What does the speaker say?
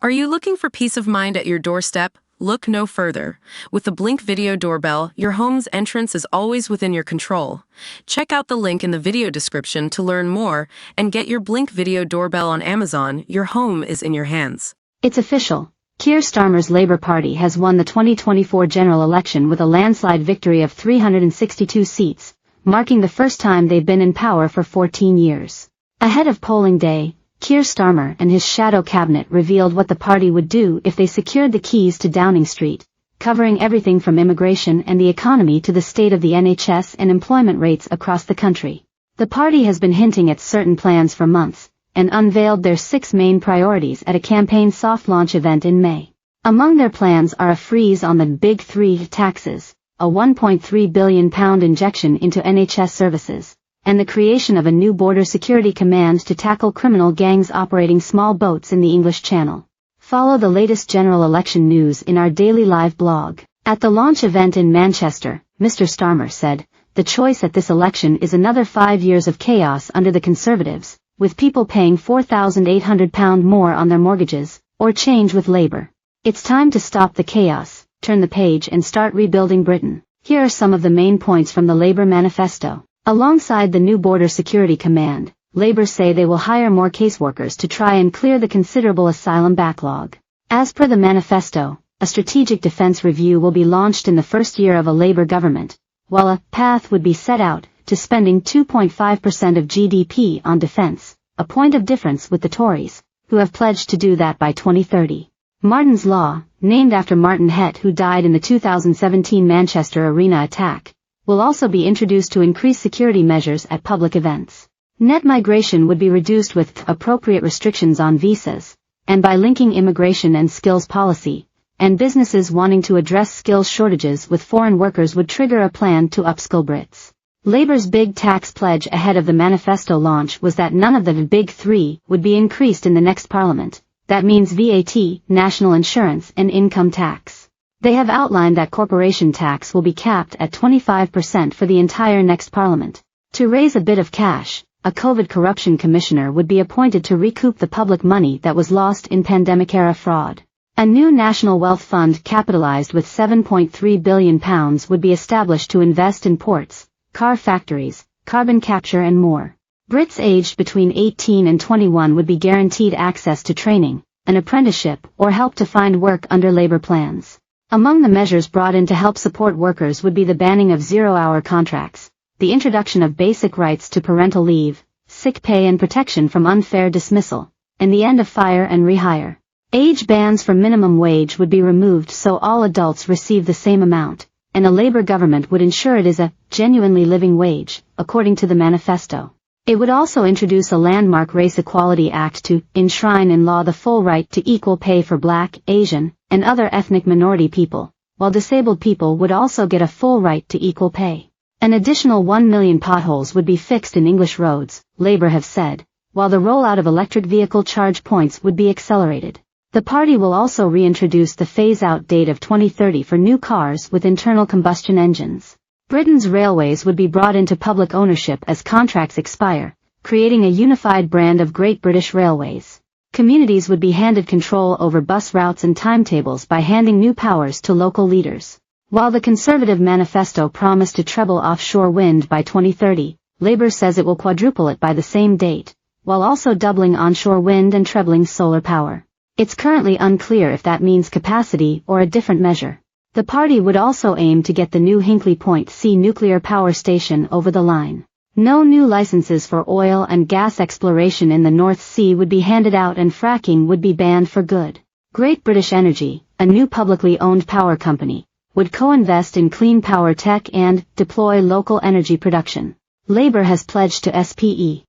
Are you looking for peace of mind at your doorstep? Look no further. With the Blink Video Doorbell, your home's entrance is always within your control. Check out the link in the video description to learn more and get your Blink Video Doorbell on Amazon. Your home is in your hands. It's official. Keir Starmer's Labour Party has won the 2024 general election with a landslide victory of 362 seats, marking the first time they've been in power for 14 years. Ahead of polling day, Keir Starmer and his shadow cabinet revealed what the party would do if they secured the keys to Downing Street, covering everything from immigration and the economy to the state of the NHS and employment rates across the country. The party has been hinting at certain plans for months, and unveiled their 6 main priorities at a campaign soft launch event in May. Among their plans are a freeze on the Big Three taxes, a £1.3 billion injection into NHS services, and the creation of a new border security command to tackle criminal gangs operating small boats in the English Channel. Follow the latest general election news in our daily live blog. At the launch event in Manchester, Mr. Starmer said, "The choice at this election is another 5 years of chaos under the Conservatives, with people paying £4,800 more on their mortgages, or change with Labour. It's time to stop the chaos, turn the page and start rebuilding Britain." Here are some of the main points from the Labour manifesto. Alongside the new Border Security Command, Labour say they will hire more caseworkers to try and clear the considerable asylum backlog. As per the manifesto, a strategic defence review will be launched in the first year of a Labour government, while a path would be set out to spending 2.5% of GDP on defence, a point of difference with the Tories, who have pledged to do that by 2030. Martin's Law, named after Martin Hett who died in the 2017 Manchester Arena attack, will also be introduced to increase security measures at public events. Net migration would be reduced with appropriate restrictions on visas, and by linking immigration and skills policy, and businesses wanting to address skills shortages with foreign workers would trigger a plan to upskill Brits. Labour's big tax pledge ahead of the manifesto launch was that none of the Big Three would be increased in the next parliament. That means VAT, national insurance and income tax. They have outlined that corporation tax will be capped at 25% for the entire next parliament. To raise a bit of cash, a COVID corruption commissioner would be appointed to recoup the public money that was lost in pandemic-era fraud. A new national wealth fund capitalised with £7.3 billion would be established to invest in ports, car factories, carbon capture and more. Brits aged between 18 and 21 would be guaranteed access to training, an apprenticeship or help to find work under Labour plans. Among the measures brought in to help support workers would be the banning of zero-hour contracts, the introduction of basic rights to parental leave, sick pay and protection from unfair dismissal, and the end of fire and rehire. Age bans for minimum wage would be removed so all adults receive the same amount, and a Labour government would ensure it is a genuinely living wage, according to the manifesto. It would also introduce a landmark Race Equality Act to enshrine in law the full right to equal pay for Black, Asian, and other ethnic minority people, while disabled people would also get a full right to equal pay. An additional 1 million potholes would be fixed in English roads, Labour have said, while the rollout of electric vehicle charge points would be accelerated. The party will also reintroduce the phase-out date of 2030 for new cars with internal combustion engines. Britain's railways would be brought into public ownership as contracts expire, creating a unified brand of Great British Railways. Communities would be handed control over bus routes and timetables by handing new powers to local leaders. While the Conservative manifesto promised to treble offshore wind by 2030, Labour says it will quadruple it by the same date, while also doubling onshore wind and trebling solar power. It's currently unclear if that means capacity or a different measure. The party would also aim to get the new Hinkley Point C nuclear power station over the line. No new licenses for oil and gas exploration in the North Sea would be handed out and fracking would be banned for good. Great British Energy, a new publicly owned power company, would co-invest in clean power tech and deploy local energy production. Labour has pledged to SPE